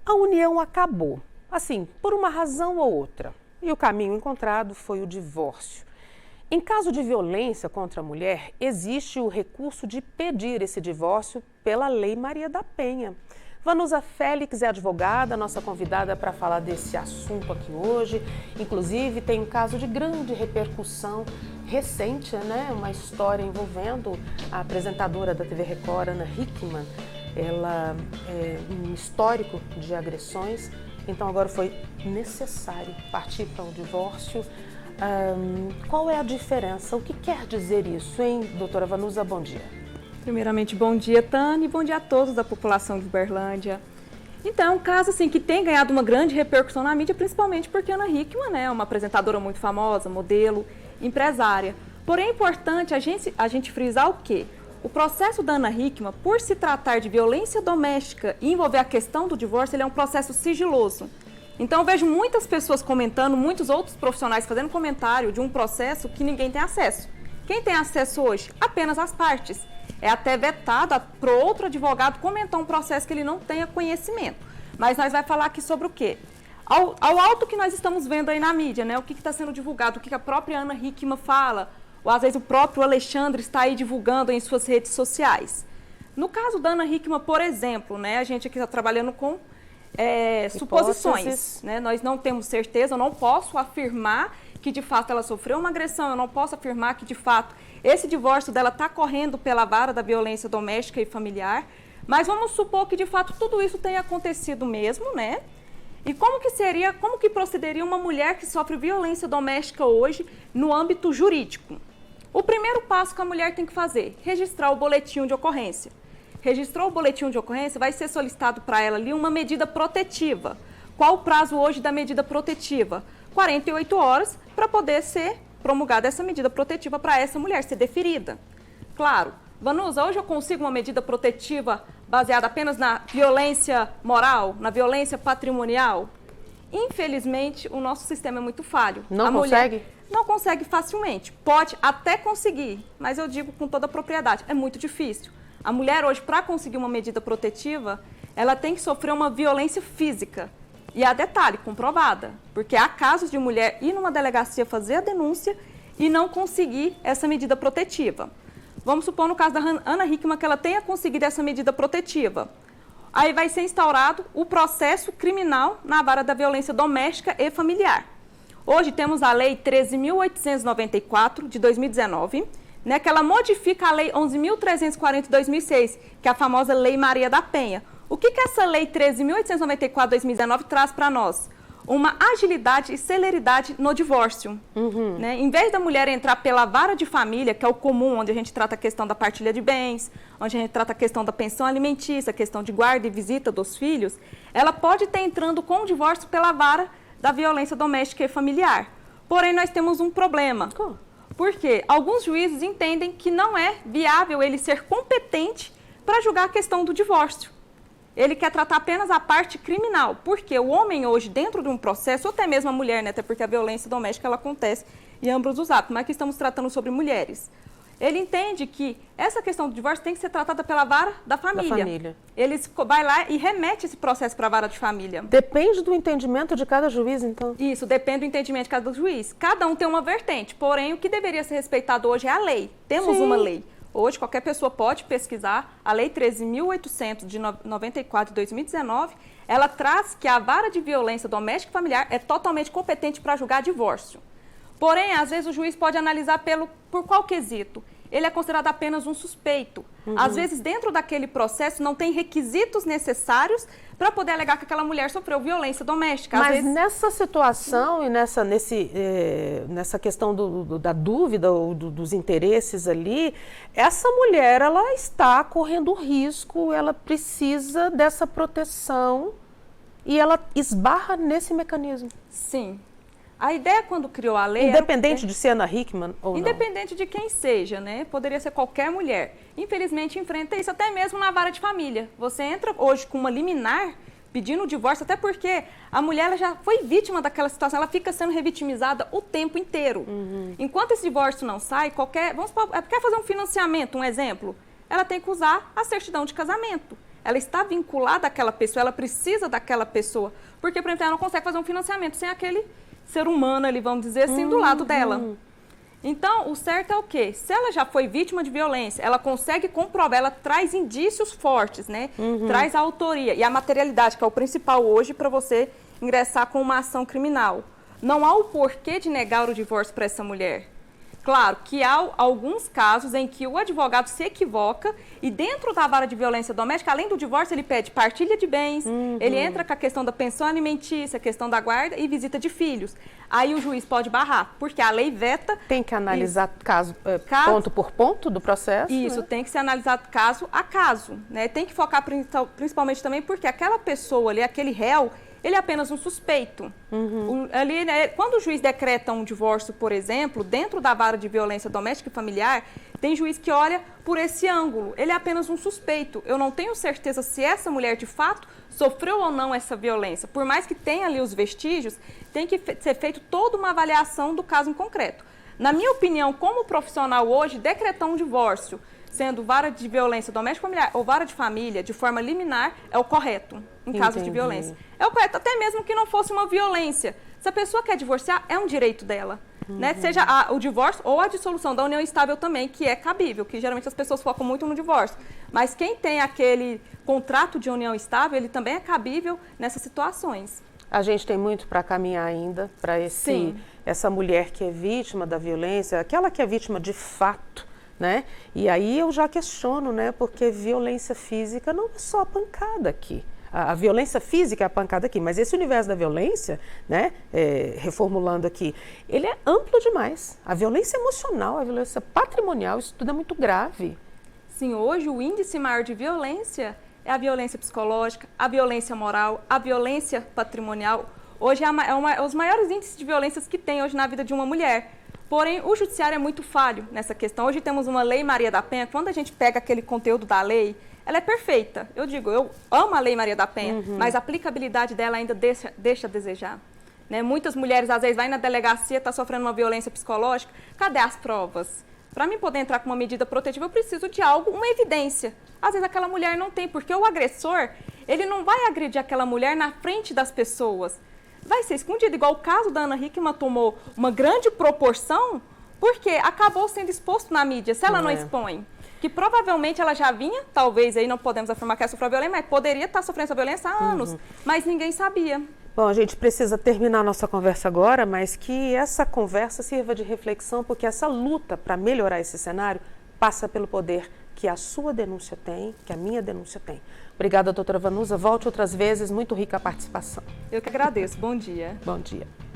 A união acabou, assim, por uma razão ou outra. E o caminho encontrado foi o divórcio. Em caso de violência contra a mulher, existe o recurso de pedir esse divórcio pela Lei Maria da Penha. Vanusa Félix é advogada, nossa convidada para falar desse assunto aqui hoje. Inclusive, tem um caso de grande repercussão recente, né? Uma história envolvendo a apresentadora da TV Record, Ana Hickman. Ela é um histórico de agressões, então agora foi necessário partir para o divórcio. Qual é a diferença? O que quer dizer isso, hein, doutora Vanusa? Bom dia. Primeiramente, bom dia, Tânia, e bom dia a todos da população de Uberlândia. Então, é um caso assim, que tem ganhado uma grande repercussão na mídia, principalmente porque a Ana Hickman é uma apresentadora muito famosa, modelo, empresária. Porém, é importante a gente frisar o quê? O processo da Ana Hickman, por se tratar de violência doméstica e envolver a questão do divórcio, ele é um processo sigiloso. Então, eu vejo muitas pessoas comentando, muitos outros profissionais fazendo comentário de um processo que ninguém tem acesso. Quem tem acesso hoje? Apenas as partes. É até vetado para outro advogado comentar um processo que ele não tenha conhecimento. Mas nós vamos falar aqui sobre o quê? Ao alto que nós estamos vendo aí na mídia, né? O que está sendo divulgado, o que a própria Ana Hickman fala, ou às vezes o próprio Alexandre está aí divulgando em suas redes sociais. No caso da Ana Hickman, por exemplo, né? A gente aqui está trabalhando com suposições, né? Nós não temos certeza, eu não posso afirmar que de fato ela sofreu uma agressão, eu não posso afirmar que de fato esse divórcio dela está correndo pela vara da violência doméstica e familiar, mas vamos supor que de fato tudo isso tenha acontecido mesmo, né? E como que procederia uma mulher que sofre violência doméstica hoje no âmbito jurídico? O primeiro passo que a mulher tem que fazer, registrar o boletim de ocorrência. Registrou o boletim de ocorrência, vai ser solicitado para ela ali uma medida protetiva. Qual o prazo hoje da medida protetiva? 48 horas para poder ser promulgada essa medida protetiva para essa mulher ser deferida. Claro, Vanusa, hoje eu consigo uma medida protetiva baseada apenas na violência moral, na violência patrimonial? Infelizmente, o nosso sistema é muito falho. Não consegue? Não consegue facilmente. Pode até conseguir, mas eu digo com toda a propriedade, é muito difícil. A mulher hoje, para conseguir uma medida protetiva, ela tem que sofrer uma violência física. E há detalhe, comprovada, porque há casos de mulher ir numa delegacia fazer a denúncia e não conseguir essa medida protetiva. Vamos supor no caso da Ana Hickman que ela tenha conseguido essa medida protetiva. Aí vai ser instaurado o processo criminal na vara da violência doméstica e familiar. Hoje temos a Lei 13.894 de 2019, né, que ela modifica a Lei 11.340 de 2006, que é a famosa Lei Maria da Penha. O que essa Lei 13.894 de 2019 traz para nós? Uma agilidade e celeridade no divórcio. Né? Em vez da mulher entrar pela vara de família, que é o comum, onde a gente trata a questão da partilha de bens, onde a gente trata a questão da pensão alimentícia, a questão de guarda e visita dos filhos, ela pode estar entrando com o divórcio pela vara da violência doméstica e familiar. Porém, nós temos um problema. Porque alguns juízes entendem que não é viável ele ser competente para julgar a questão do divórcio. Ele quer tratar apenas a parte criminal, porque o homem hoje, dentro de um processo, ou até mesmo a mulher, né, até porque a violência doméstica ela acontece em ambos os atos, mas aqui estamos tratando sobre mulheres. Ele entende que essa questão do divórcio tem que ser tratada pela vara da família. Ele vai lá e remete esse processo para a vara de família. Depende do entendimento de cada juiz, então? Isso, depende do entendimento de cada juiz. Cada um tem uma vertente, porém o que deveria ser respeitado hoje é a lei. Temos uma lei. Hoje, qualquer pessoa pode pesquisar a Lei 13.800 de 94 de 2019, ela traz que a vara de violência doméstica e familiar é totalmente competente para julgar divórcio. Porém, às vezes o juiz pode analisar por qual quesito? Ele é considerado apenas um suspeito. Às vezes, dentro daquele processo, não tem requisitos necessários para poder alegar que aquela mulher sofreu violência doméstica. Mas nessa situação e nessa questão da dúvida ou dos interesses ali, essa mulher ela está correndo risco, ela precisa dessa proteção e ela esbarra nesse mecanismo. Sim. A ideia quando criou a lei... Independente de ser Ana Hickman ou não? Independente de quem seja, né? Poderia ser qualquer mulher. Infelizmente, enfrenta isso até mesmo na vara de família. Você entra hoje com uma liminar pedindo o divórcio, até porque a mulher ela já foi vítima daquela situação, ela fica sendo revitimizada o tempo inteiro. Enquanto esse divórcio não sai, quer fazer um financiamento, um exemplo, ela tem que usar a certidão de casamento. ela está vinculada àquela pessoa, ela precisa daquela pessoa. Porque, por exemplo, ela não consegue fazer um financiamento sem aquele ser humano ali, vamos dizer assim, do lado dela. Então, o certo é o quê? Se ela já foi vítima de violência, ela consegue comprovar, ela traz indícios fortes, né? Traz a autoria e a materialidade, que é o principal hoje para você ingressar com uma ação criminal. Não há o porquê de negar o divórcio para essa mulher. Claro que há alguns casos em que o advogado se equivoca e dentro da vara de violência doméstica, além do divórcio, ele pede partilha de bens, ele entra com a questão da pensão alimentícia, a questão da guarda e visita de filhos. Aí o juiz pode barrar, porque a lei veta... Tem que analisar caso, ponto por ponto do processo? Isso, né? Tem que ser analisado caso a caso, né? Tem que focar principalmente também porque aquela pessoa ali, aquele réu, ele é apenas um suspeito. Ali, né, quando o juiz decreta um divórcio, por exemplo, dentro da vara de violência doméstica e familiar, tem juiz que olha por esse ângulo. Ele é apenas um suspeito. Eu não tenho certeza se essa mulher, de fato, sofreu ou não essa violência. Por mais que tenha ali os vestígios, tem que ser feita toda uma avaliação do caso em concreto. Na minha opinião, como profissional hoje, decretar um divórcio, sendo vara de violência doméstica familiar ou vara de família, de forma liminar, é o correto em casos de violência. É o correto, até mesmo que não fosse uma violência. Se a pessoa quer divorciar, é um direito dela. Né? Seja o divórcio ou a dissolução da união estável também, que é cabível, que geralmente as pessoas focam muito no divórcio. Mas quem tem aquele contrato de união estável, ele também é cabível nessas situações. A gente tem muito para caminhar ainda para essa mulher que é vítima da violência, aquela que é vítima de fato, né? E aí eu já questiono, né? Porque violência física não é só a pancada aqui. A violência física é a pancada aqui, mas esse universo da violência, né? Reformulando aqui, ele é amplo demais. A violência emocional, a violência patrimonial, isso tudo é muito grave. Sim, hoje o índice maior de violência é a violência psicológica, a violência moral, a violência patrimonial. Hoje é os maiores índices de violências que tem hoje na vida de uma mulher. Porém, o judiciário é muito falho nessa questão. Hoje temos uma lei Maria da Penha, quando a gente pega aquele conteúdo da lei, ela é perfeita. Eu digo, eu amo a lei Maria da Penha, mas a aplicabilidade dela ainda deixa a desejar. Né? Muitas mulheres, às vezes, vai na delegacia, está sofrendo uma violência psicológica, cadê as provas? Para mim poder entrar com uma medida protetiva, eu preciso de algo, uma evidência. Às vezes aquela mulher não tem, porque o agressor, ele não vai agredir aquela mulher na frente das pessoas. Vai ser escondido, igual o caso da Ana Hickman tomou uma grande proporção, porque acabou sendo exposto na mídia, se ela não expõe. Que provavelmente ela já vinha, talvez aí não podemos afirmar que ela sofreu violência, mas poderia estar sofrendo essa violência há anos, mas ninguém sabia. Bom, a gente precisa terminar a nossa conversa agora, mas que essa conversa sirva de reflexão, porque essa luta para melhorar esse cenário passa pelo poder que a sua denúncia tem, que a minha denúncia tem. Obrigada, doutora Vanusa. Volte outras vezes, muito rica a participação. Eu que agradeço. Bom dia. Bom dia.